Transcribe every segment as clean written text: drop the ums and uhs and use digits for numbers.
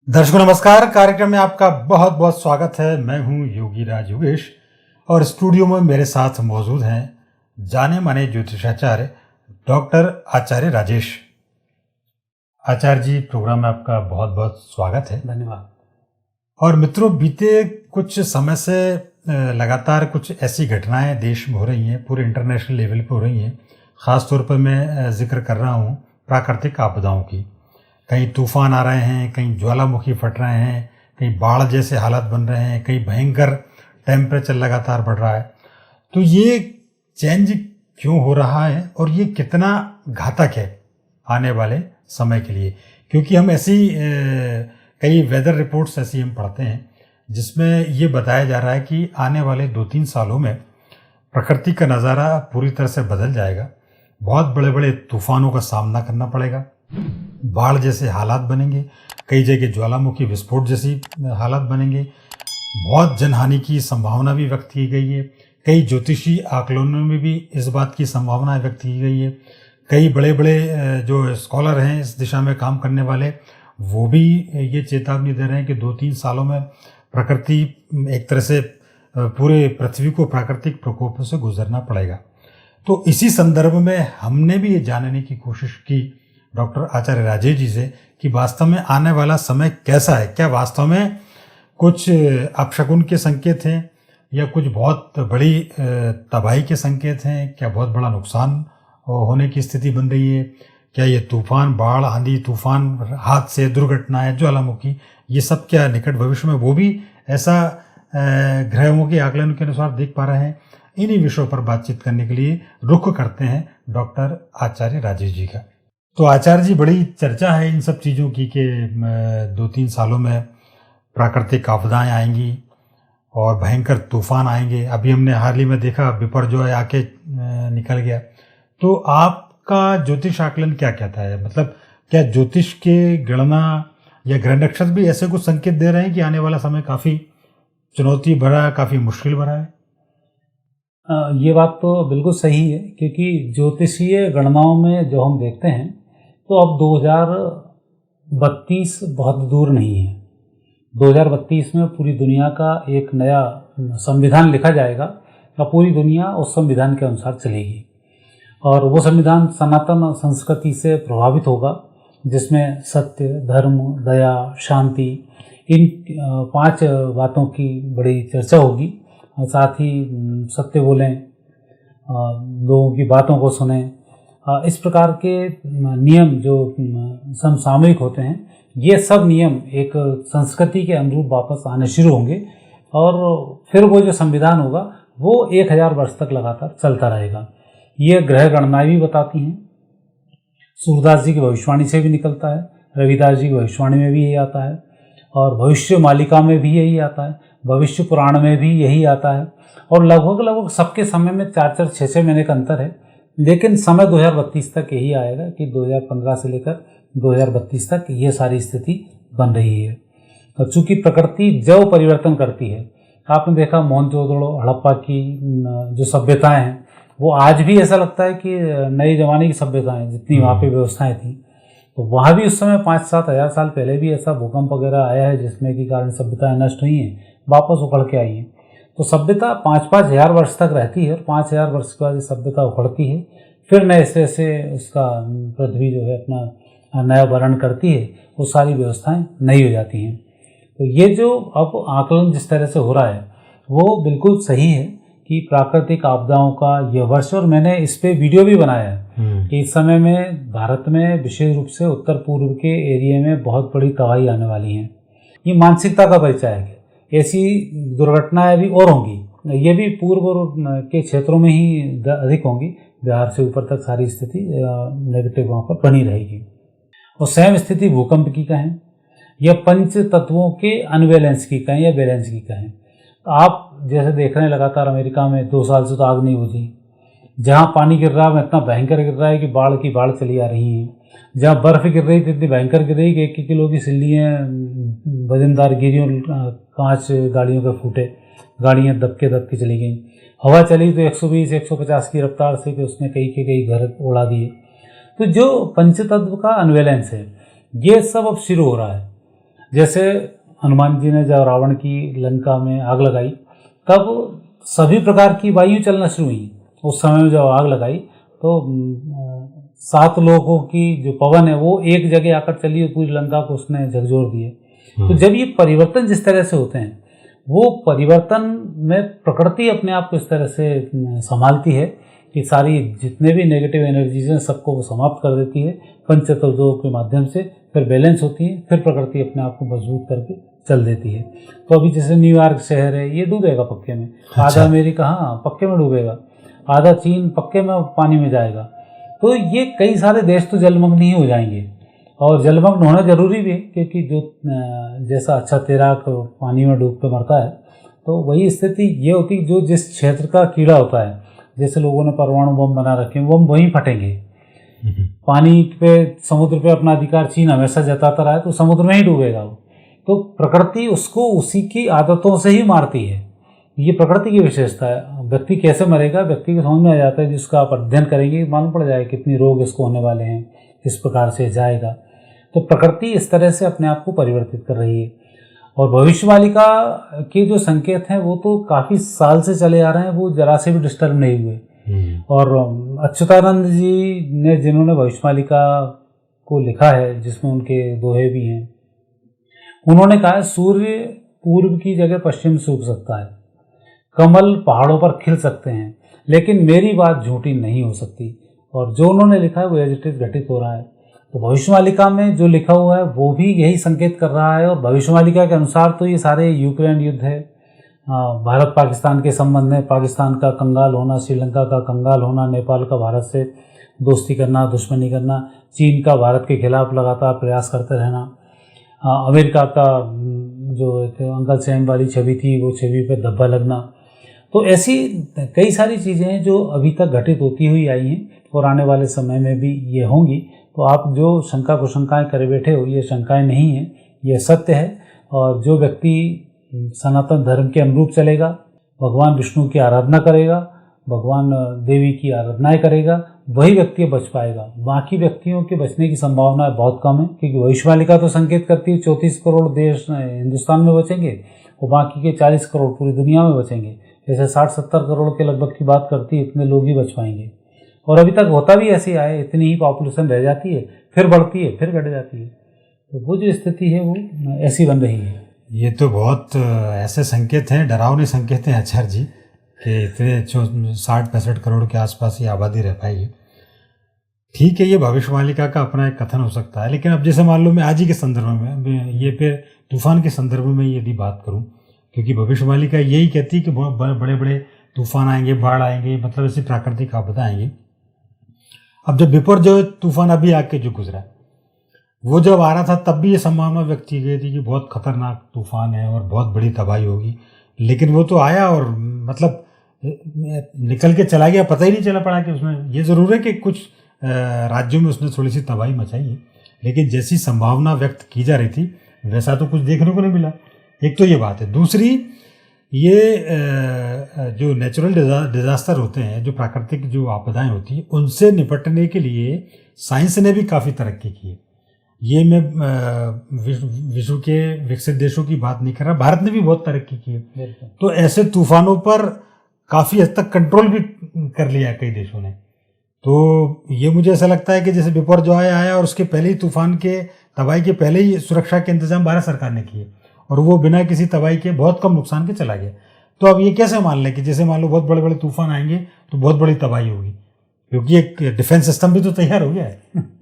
दर्शकों नमस्कार। कार्यक्रम में आपका बहुत बहुत स्वागत है। मैं हूं योगी राज योगेश और स्टूडियो में मेरे साथ मौजूद हैं जाने माने ज्योतिषाचार्य डॉक्टर आचार्य राजेश। आचार्य जी, प्रोग्राम में आपका बहुत बहुत स्वागत है। धन्यवाद। और मित्रों, बीते कुछ समय से लगातार कुछ ऐसी घटनाएं देश में हो रही हैं, पूरे इंटरनेशनल लेवल पे हो रही हैं। ख़ास तौर पर मैं जिक्र कर रहा हूं प्राकृतिक आपदाओं की। कहीं तूफान आ रहे हैं, कहीं ज्वालामुखी फट रहे हैं, कहीं बाढ़ जैसे हालात बन रहे हैं, कहीं भयंकर टेम्परेचर लगातार बढ़ रहा है। तो ये चेंज क्यों हो रहा है और ये कितना घातक है आने वाले समय के लिए? क्योंकि हम ऐसी कई वेदर रिपोर्ट्स ऐसी हम पढ़ते हैं जिसमें ये बताया जा रहा है कि आने वाले 2-3 सालों में प्रकृति का नज़ारा पूरी तरह से बदल जाएगा। बहुत बड़े बड़े तूफानों का सामना करना पड़ेगा, बाढ़ जैसे हालात बनेंगे, कई जगह ज्वालामुखी विस्फोट जैसी हालात बनेंगे। बहुत जनहानि की संभावना भी व्यक्त की गई है। कई ज्योतिषी आकलनों में भी इस बात की संभावना व्यक्त की गई है। कई बड़े बड़े जो स्कॉलर हैं इस दिशा में काम करने वाले, वो भी ये चेतावनी दे रहे हैं कि 2-3 सालों में प्रकृति एक तरह से पूरे पृथ्वी को प्राकृतिक प्रकोपों से गुजरना पड़ेगा। तो इसी संदर्भ में हमने भी ये जानने की कोशिश की डॉक्टर आचार्य राजेश जी से कि वास्तव में आने वाला समय कैसा है। क्या वास्तव में कुछ अपशकुन के संकेत हैं या कुछ बहुत बड़ी तबाही के संकेत हैं? क्या बहुत बड़ा नुकसान होने की स्थिति बन रही है? क्या ये तूफान, बाढ़, आंधी तूफान, हादसे, ज्वालामुखी, ज्वालामुखी, ये सब क्या निकट भविष्य में वो भी ऐसा ग्रहों के आकलन के अनुसार देख पा रहे हैं? इन्हीं विषयों पर बातचीत करने के लिए रुख करते हैं डॉक्टर आचार्य राजेश जी का। तो आचार्य जी, बड़ी चर्चा है इन सब चीज़ों की कि 2-3 सालों में प्राकृतिक आपदाएं आएंगी और भयंकर तूफान आएंगे। अभी हमने हाल ही में देखा बिपरजॉय आके निकल गया। तो आपका ज्योतिष आकलन क्या कहता है? मतलब क्या ज्योतिष के गणना या ग्रह नक्षत्र भी ऐसे कुछ संकेत दे रहे हैं कि आने वाला समय काफ़ी चुनौती भरा, काफ़ी मुश्किल भरा है? ये बात तो बिल्कुल सही है, क्योंकि ज्योतिषीय गणनाओं में जो हम देखते हैं तो अब 2032 बहुत दूर नहीं है। 2032 में पूरी दुनिया का एक नया संविधान लिखा जाएगा और पूरी दुनिया उस संविधान के अनुसार चलेगी। और वो संविधान सनातन संस्कृति से प्रभावित होगा, जिसमें सत्य, धर्म, दया, शांति, इन 5 बातों की बड़ी चर्चा होगी। साथ ही सत्य बोलें, लोगों की बातों को सुने, इस प्रकार के नियम जो समसामयिक होते हैं, ये सब नियम एक संस्कृति के अनुरूप वापस आने शुरू होंगे और फिर वो जो संविधान होगा वो 1000 वर्ष तक लगातार चलता रहेगा। ये ग्रह गणनाएं भी बताती हैं। सूरदास जी की भविष्यवाणी से भी निकलता है, रविदास जी की भविष्यवाणी में भी यही आता है और भविष्य मालिका में भी यही आता है, भविष्य पुराण में भी यही आता है। और लगभग सबके समय में 4-4, 6-6 महीने का अंतर है, लेकिन समय 2032 तक यही आएगा कि 2015 से लेकर 2032 तक ये सारी स्थिति बन रही है। और चूंकि प्रकृति जब परिवर्तन करती है, आपने देखा मोहनजोदड़ो, हड़प्पा की जो सभ्यताएं हैं, वो आज भी ऐसा लगता है कि नए जमाने की सभ्यताएं, जितनी वहाँ पे व्यवस्थाएं थी, तो वहाँ भी उस समय 5-7 हज़ार साल पहले भी ऐसा भूकंप वगैरह आया है जिसमें कि कारण सभ्यताएं नष्ट हुई हैं, वापस उखड़ के आई हैं। तो सभ्यता 5-5 हज़ार वर्ष तक रहती है और 5,000 वर्ष के बाद ये सभ्यता उखड़ती है, फिर नए सिरे से उसका पृथ्वी जो है अपना नया वर्ण करती है, वो सारी व्यवस्थाएं नई हो जाती हैं। तो ये जो अब आकलन जिस तरह से हो रहा है वो बिल्कुल सही है कि प्राकृतिक आपदाओं का ये वर्ष, और मैंने इस पर वीडियो भी बनाया है कि इस समय में भारत में विशेष रूप से उत्तर पूर्व के एरिया में बहुत बड़ी तबाही आने वाली है। ये मानसिकता का परिचय है। ऐसी दुर्घटनाएं भी और होंगी, ये भी पूर्व के क्षेत्रों में ही अधिक होंगी। बिहार से ऊपर तक सारी स्थिति नेगेटिव वहाँ पर बनी रहेगी। और सेम स्थिति भूकंप की कहें या पंच तत्वों के अनबैलेंस की कहें या बैलेंस की कहें, तो आप जैसे देख रहे हैं लगातार अमेरिका में 2 साल से तो आग नहीं बुझी। जहाँ पानी गिर रहा है इतना भयंकर गिर रहा है कि बाढ़ की बाढ़ चली आ रही है। जहाँ बर्फ़ गिर रही थी इतनी भयंकर गिर रही कि 1-1 किलो की सिल्लियाँ वजनदार गिरी और कांच गाड़ियों के फूटे, गाड़ियाँ दबके चली गई। हवा चली तो 120-150 की रफ्तार से, कि उसने कई घर उड़ा दिए। तो जो पंचतत्व का अनबैलेंस है ये सब अब शुरू हो रहा है। जैसे हनुमान जी ने जब रावण की लंका में आग लगाई, तब सभी प्रकार की वायु चलना शुरू हुई। उस समय में जब आग लगाई तो 7 लोगों की जो पवन है वो एक जगह आकर चली और पूरी लंका को उसने झकझोर दिए। तो जब ये परिवर्तन जिस तरह से होते हैं, वो परिवर्तन में प्रकृति अपने आप को इस तरह से संभालती है कि सारी जितने भी नेगेटिव एनर्जीज हैं सबको वो समाप्त कर देती है पंचतत्वों के माध्यम से, फिर बैलेंस होती है, फिर प्रकृति अपने आप को मजबूत करके चल देती है। तो अभी जैसे न्यूयॉर्क शहर है, ये डूबेगा पक्के में। आधा अमेरिका हाँ पक्के में डूबेगा, आधा चीन पक्के में पानी में जाएगा। तो ये कई सारे देश तो जलमग्न ही हो जाएंगे, और जलमग्न होना जरूरी भी है, क्योंकि जो जैसा अच्छा तैराक पानी में डूब के मरता है, तो वही स्थिति ये होती है जो जिस क्षेत्र का कीड़ा होता है। जैसे लोगों ने परमाणु बम बना रखे हैं, बम वहीं फटेंगे। पानी पे समुद्र पे अपना अधिकार चीन हमेशा जताता रहा है, तो समुद्र में ही डूबेगा वो। तो प्रकृति उसको उसी की आदतों से ही मारती है। ये प्रकृति की विशेषता है। व्यक्ति कैसे मरेगा, व्यक्ति को समझ में आ जाता है। जिसका आप अध्ययन करेंगे मालूम पड़ जाएगा कितनी रोग इसको होने वाले हैं, किस प्रकार से जाएगा। तो प्रकृति इस तरह से अपने आप को परिवर्तित कर रही है। और भविष्यवालिका के जो संकेत हैं वो तो काफ़ी साल से चले आ रहे हैं, वो जरा से भी डिस्टर्ब नहीं हुए। और अच्युतानंद जी ने जिन्होंने भविष्यवालिका को लिखा है, जिसमें उनके दोहे भी हैं, उन्होंने कहा है सूर्य पूर्व की जगह पश्चिम से उग सकता है, कमल पहाड़ों पर खिल सकते हैं, लेकिन मेरी बात झूठी नहीं हो सकती। और जो उन्होंने लिखा है वो एज इट इज घटित हो रहा है। तो भविष्यवालिका में जो लिखा हुआ है वो भी यही संकेत कर रहा है। और भविष्यवालिका के अनुसार तो ये सारे यूक्रेन युद्ध है, भारत पाकिस्तान के संबंध में पाकिस्तान का कंगाल होना, श्रीलंका का कंगाल होना, नेपाल का भारत से दोस्ती करना, दुश्मनी करना, चीन का भारत के खिलाफ लगातार प्रयास करते रहना, अमेरिका का जो एक अंकल सैम वाली छवि थी वो छवि पर धब्बा लगना। तो ऐसी कई सारी चीज़ें हैं जो अभी तक घटित होती हुई आई हैं और आने वाले समय में भी ये होंगी। तो आप जो शंका कुशंकाएँ करे बैठे हो, ये शंकाएँ नहीं हैं, ये सत्य है। और जो व्यक्ति सनातन धर्म के अनुरूप चलेगा, भगवान विष्णु की आराधना करेगा, भगवान देवी की आराधनाएँ करेगा, वही व्यक्ति बच पाएगा। बाकी व्यक्तियों के बचने की संभावना बहुत कम है, क्योंकि भविष्यवालिका तो संकेत करती है 34 करोड़ देश हिंदुस्तान में बचेंगे और बाकी के 40 करोड़ पूरी दुनिया में बचेंगे। जैसे 60-70 करोड़ के लगभग की बात करती है, इतने लोग ही बच पाएंगे। और अभी तक होता भी ऐसे आए, इतनी ही पॉपुलेशन रह जाती है, फिर बढ़ती है, फिर घट जाती है। तो वो जो स्थिति है वो ऐसी बन रही है। ये तो बहुत ऐसे संकेत हैं, डरावने संकेत हैं आचार्य जी, कि इतने 60-65 करोड़ के आसपास ही आबादी रह पाएगी। ठीक है, ये भविष्यवालिका का अपना एक कथन हो सकता है, लेकिन अब जैसे मान लो मैं आज ही के संदर्भ में, ये फिर तूफान के संदर्भ में यदि बात करूं, क्योंकि भविष्यवालिका यही कहती है कि बहुत बड़े बड़े तूफान आएंगे, बाढ़ आएंगे, मतलब ऐसी प्राकृतिक आपदा आएंगी। अब जब विपर जो तूफान अभी आके जो गुजरा, वो जब आ रहा था तब भी ये संभावना व्यक्त की गई थी कि बहुत खतरनाक तूफान है और बहुत बड़ी तबाही होगी। लेकिन वो तो आया और मतलब निकल के चला गया, पता ही नहीं चला पड़ा कि उसमें। ये ज़रूर है कि कुछ राज्यों में उसने थोड़ी सी तबाही मचाई है, लेकिन जैसी संभावना व्यक्त की जा रही थी वैसा तो कुछ देखने को नहीं मिला। एक तो ये बात है। दूसरी, ये जो नेचुरल डिज़ास्टर होते हैं, जो प्राकृतिक जो आपदाएं होती हैं, उनसे निपटने के लिए साइंस ने भी काफ़ी तरक्की की है। ये मैं विश्व के विकसित देशों की बात नहीं कर रहा, भारत ने भी बहुत तरक्की की है। तो ऐसे तूफानों पर काफ़ी हद तक कंट्रोल भी कर लिया है कई देशों ने। तो ये मुझे ऐसा लगता है कि जैसे विपर जो आया और उसके पहले ही तूफान के तबाही के पहले ही सुरक्षा के इंतजाम भारत सरकार ने किए, और वो बिना किसी तबाही के बहुत कम नुकसान के चला गया। तो अब ये कैसे मान लें कि जैसे मान लो बहुत बड़े बड़े तूफान आएंगे तो बहुत बड़ी तबाही होगी, क्योंकि एक डिफेंस सिस्टम भी तो तैयार हो गया है।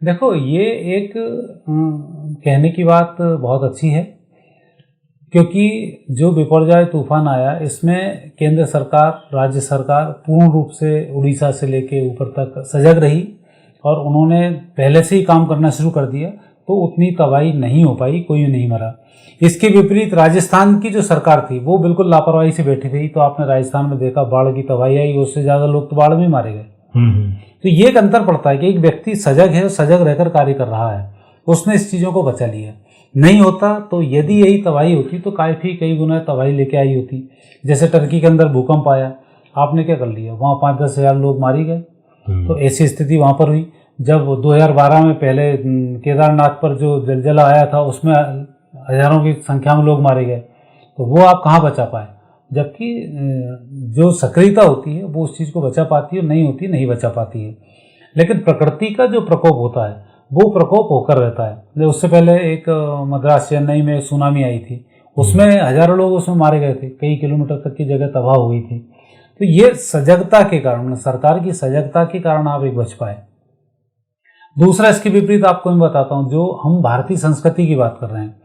देखो, ये एक कहने की बात बहुत अच्छी है, क्योंकि जो बिपरजॉय तूफान आया इसमें केंद्र सरकार, राज्य सरकार पूर्ण रूप से उड़ीसा से लेके ऊपर तक सजग रही और उन्होंने पहले से ही काम करना शुरू कर दिया, तो उतनी तबाही नहीं हो पाई, कोई नहीं मरा। इसके विपरीत राजस्थान की जो सरकार थी वो बिल्कुल लापरवाही से बैठी रही। तो आपने राजस्थान में देखा बाढ़ की तबाही आई, उससे ज़्यादा लोग तो बाढ़ में मारे गए। तो ये एक अंतर पड़ता है कि एक व्यक्ति सजग है, सजग रहकर कार्य कर रहा है, उसने इस चीज़ों को बचा लिया। नहीं होता तो यदि यही तबाही होती तो काफ़ी कई गुना तबाही लेके आई होती। जैसे टर्की के अंदर भूकंप आया, आपने क्या कर लिया, वहाँ 5-10 हज़ार लोग मारे गए। तो ऐसी स्थिति वहाँ पर हुई। जब 2012 में पहले केदारनाथ पर जो जलजला आया था, उसमें हजारों की संख्या में लोग मारे गए, तो वो आप कहाँ बचा पाए। जबकि जो सक्रियता होती है वो उस चीज़ को बचा पाती है, नहीं होती नहीं बचा पाती है। लेकिन प्रकृति का जो प्रकोप होता है वो प्रकोप होकर रहता है। उससे पहले एक मद्रास चेन्नई में सुनामी आई थी, उसमें हजारों लोग उसमें मारे गए थे, कई किलोमीटर तक की जगह तबाह हो गई थी। तो ये सजगता के कारण, सरकार की सजगता के कारण आप एक बच पाए। दूसरा इसके विपरीत आपको मैं बताता हूँ, जो हम भारतीय संस्कृति की बात कर रहे हैं,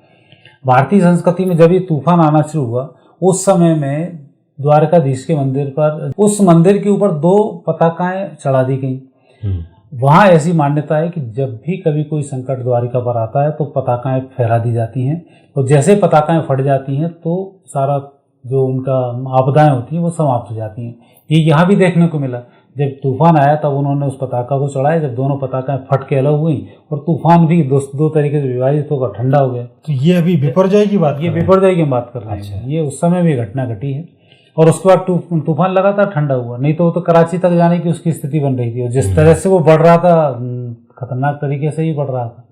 भारतीय संस्कृति में जब ये तूफान आना शुरू हुआ उस समय में द्वारकाधीश के मंदिर पर, उस मंदिर के ऊपर 2 पताकाएं चढ़ा दी गई। वहाँ ऐसी मान्यता है कि जब भी कभी कोई संकट द्वारिका पर आता है तो पताकाएं फहरा दी जाती हैं, और जैसे पताकाएं फट जाती हैं तो सारा जो उनका आपदाएं होती हैं वो समाप्त हो जाती हैं। ये यहाँ भी देखने को मिला, जब तूफान आया तब उन्होंने उस पताका को चढ़ाया, जब दोनों पताकाएं फट के अलग हुई और तूफान भी दो तरीके से विभाजित होकर ठंडा हो गया। तो ये अभी विपर्जय की बात, ये विपर्जय की बात कर रहे हैं। ये उस समय भी घटना घटी है, और उसके बाद तूफान लगातार ठंडा हुआ, नहीं तो वो तो कराची तक जाने की उसकी स्थिति बन रही थी, और जिस तरह से वो बढ़ रहा था खतरनाक तरीके से ही बढ़ रहा था।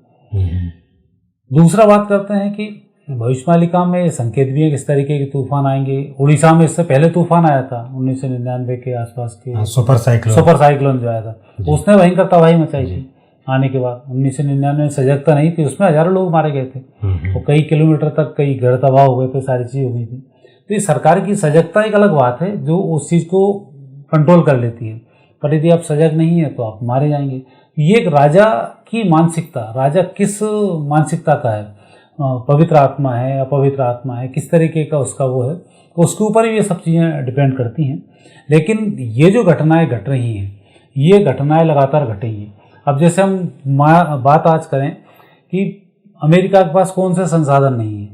दूसरा बात करते हैं कि भविष्यवाणिका में संकेत भी है किस तरीके के तूफान आएंगे। उड़ीसा में इससे पहले तूफान आया था 1999 के आसपास के, सुपर साइक्लोन जो आया था, उसने भयंकर तबाही मचाई थी। आने के बाद 1999 में सजगता नहीं थी, उसमें हजारों लोग मारे गए थे, और कई किलोमीटर तक कई घर तबाह हो गए थे, सारी चीज़ हो गई थी। तो ये सरकार की सजगता एक अलग बात है जो उस चीज़ को कंट्रोल कर लेती है, पर यदि आप सजग नहीं है तो आप मारे जाएंगे। ये एक राजा की मानसिकता, राजा किस मानसिकता का है, पवित्र आत्मा है अपवित्र आत्मा है, किस तरीके का उसका वो है, तो उसके ऊपर ही ये सब चीज़ें डिपेंड करती हैं। लेकिन ये जो घटनाएं घट रही हैं, ये घटनाएं लगातार घटेंगी। अब जैसे हम बात आज करें कि अमेरिका के पास कौन से संसाधन नहीं है,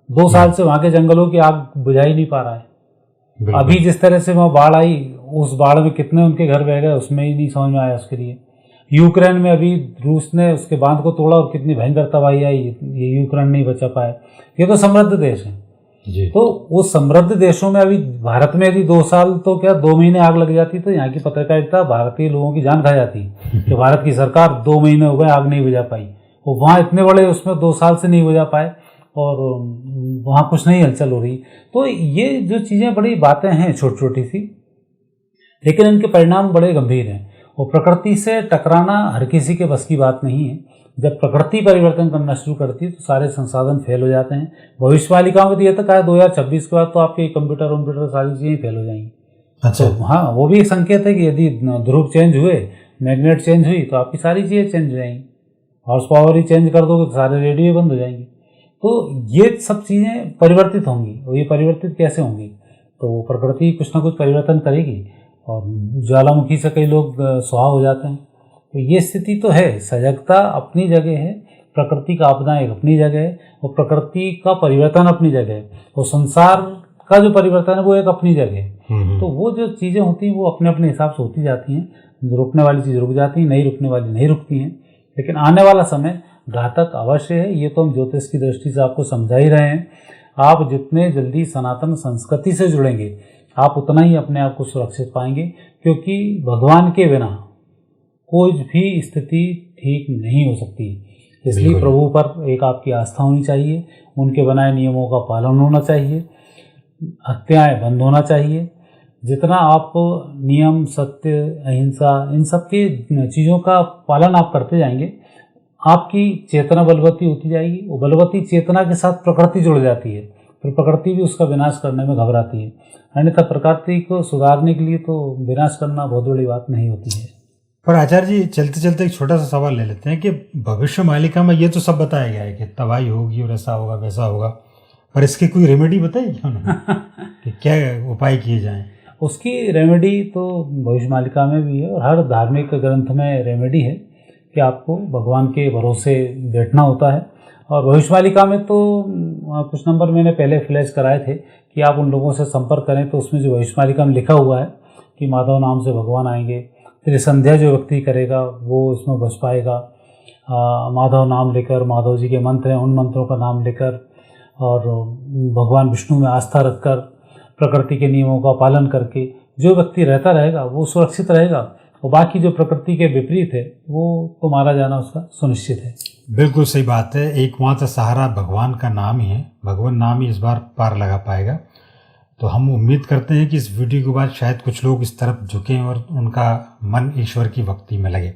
2 साल से वहाँ के जंगलों की आग बुझा ही नहीं पा रहा है। अभी जिस तरह से वहाँ बाढ़ आई, उस बाढ़ में कितने उनके घर बह गए उसमें ही नहीं समझ में आया उसके लिए। यूक्रेन में अभी रूस ने उसके बांध को तोड़ा और कितनी भयंकर तबाही आई, ये यूक्रेन नहीं बचा पाया। ये तो समृद्ध देश है जी। तो वो समृद्ध देशों में अभी भारत में यदि 2 साल तो क्या 2 महीने आग लग जाती तो यहाँ की पत्रकारिता भारतीय लोगों की जान खा जाती कि भारत की सरकार 2 महीने हो गए आग नहीं बुझा पाई। वो वहाँ इतने बड़े उसमें 2 साल से नहीं बुझा पाए और वहाँ कुछ नहीं हलचल हो रही। तो ये जो चीज़ें बड़ी बातें हैं छोटी छोटी सी, लेकिन इनके परिणाम बड़े गंभीर हैं। और प्रकृति से टकराना हर किसी के बस की बात नहीं है। जब प्रकृति परिवर्तन करना शुरू करती है तो सारे संसाधन फेल हो जाते हैं। भविष्यवाणिकाओं में तो ये तक है 2026 के बाद तो आपके कंप्यूटर सारी चीज़ें फेल हो जाएंगी। अच्छा, तो हाँ, वो भी एक संकेत है कि यदि ध्रुव चेंज हुए, मैग्नेट चेंज हुई तो आपकी सारी चीज़ें चेंज हो जाएंगी। हॉर्स पावर ही चेंज कर दोगे तो सारे रेडियो बंद हो जाएंगे। तो ये सब चीज़ें परिवर्तित होंगी, और ये परिवर्तित कैसे होंगी, तो प्रकृति कुछ ना कुछ परिवर्तन करेगी। और ज्वालामुखी से कई लोग सुहा हो जाते हैं। तो ये स्थिति तो है। सजगता अपनी जगह है, प्रकृति का आपदा एक अपनी जगह है, और प्रकृति का परिवर्तन अपनी जगह है, और संसार का जो परिवर्तन है वो एक अपनी जगह है। तो वो जो चीज़ें होती हैं वो अपने अपने हिसाब से होती जाती हैं। रुकने वाली चीज़ रुक जाती है, नहीं रुकने वाली नहीं रुकती हैं। लेकिन आने वाला समय घातक अवश्य है, ये तो हम ज्योतिष की दृष्टि से आपको समझा ही रहे हैं। आप जितने जल्दी सनातन संस्कृति से जुड़ेंगे आप उतना ही अपने आप को सुरक्षित पाएंगे, क्योंकि भगवान के बिना कोई भी स्थिति ठीक नहीं हो सकती। इसलिए प्रभु पर एक आपकी आस्था होनी चाहिए, उनके बनाए नियमों का पालन होना चाहिए, हत्याएं बंद होना चाहिए। जितना आप नियम, सत्य, अहिंसा, इन सब की चीज़ों का पालन आप करते जाएंगे, आपकी चेतना बलवती होती जाएगी। वो बलवती चेतना के साथ प्रकृति जुड़ जाती है, फिर प्रकृति भी उसका विनाश करने में घबराती है। अन्यथा प्रकृति को सुधारने के लिए तो विनाश करना बहुत बड़ी बात नहीं होती है। पर आचार्य जी, चलते चलते एक छोटा सा सवाल ले लेते हैं कि भविष्यवाणिका में ये तो सब बताया गया है कि तबाही होगी और ऐसा होगा वैसा होगा, पर इसकी कोई रेमेडी बताई क्या उन्होंने कि क्या उपाय किए जाएं? उसकी रेमेडी तो भविष्यवाणिका में भी है, और हर धार्मिक ग्रंथ में रेमेडी है कि आपको भगवान के भरोसे बैठना होता है। और भविष्यवाणिका में तो कुछ नंबर मैंने पहले फ्लैश कराए थे कि आप उन लोगों से संपर्क करें, तो उसमें जो भविष्यवाणिका में लिखा हुआ है कि माधव नाम से भगवान आएंगे, फिर संध्या जो व्यक्ति करेगा वो इसमें बच पाएगा। माधव नाम लेकर, माधव जी के मंत्र हैं उन मंत्रों का नाम लेकर, और भगवान विष्णु में आस्था रखकर, प्रकृति के नियमों का पालन करके जो व्यक्ति रहता रहेगा वो सुरक्षित रहेगा। और बाकी जो प्रकृति के विपरीत है वो तो मारा जाना उसका सुनिश्चित है। बिल्कुल सही बात है। एकमात्र सहारा भगवान का नाम ही है, भगवान नाम ही इस बार पार लगा पाएगा। तो हम उम्मीद करते हैं कि इस वीडियो के बाद शायद कुछ लोग इस तरफ झुकें और उनका मन ईश्वर की भक्ति में लगे।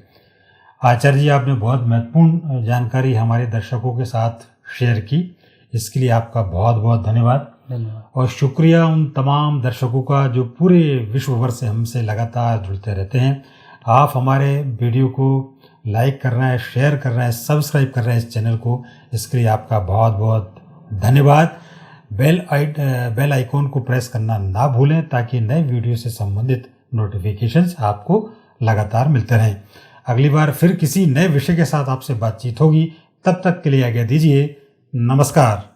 आचार्य जी, आपने बहुत महत्वपूर्ण जानकारी हमारे दर्शकों के साथ शेयर की, इसके लिए आपका बहुत बहुत धन्यवाद। और शुक्रिया उन तमाम दर्शकों का जो पूरे विश्व भर से हमसे लगातार जुड़ते रहते हैं। आप हमारे वीडियो को लाइक कर रहे हैं, शेयर कर रहे हैं, सब्सक्राइब कर रहे हैं इस चैनल को, इसके लिए आपका बहुत बहुत धन्यवाद। बेल आइकॉन को प्रेस करना ना भूलें ताकि नए वीडियो से संबंधित नोटिफिकेशंस आपको लगातार मिलते रहें। अगली बार फिर किसी नए विषय के साथ आपसे बातचीत होगी, तब तक के लिए आज्ञा दीजिए। नमस्कार।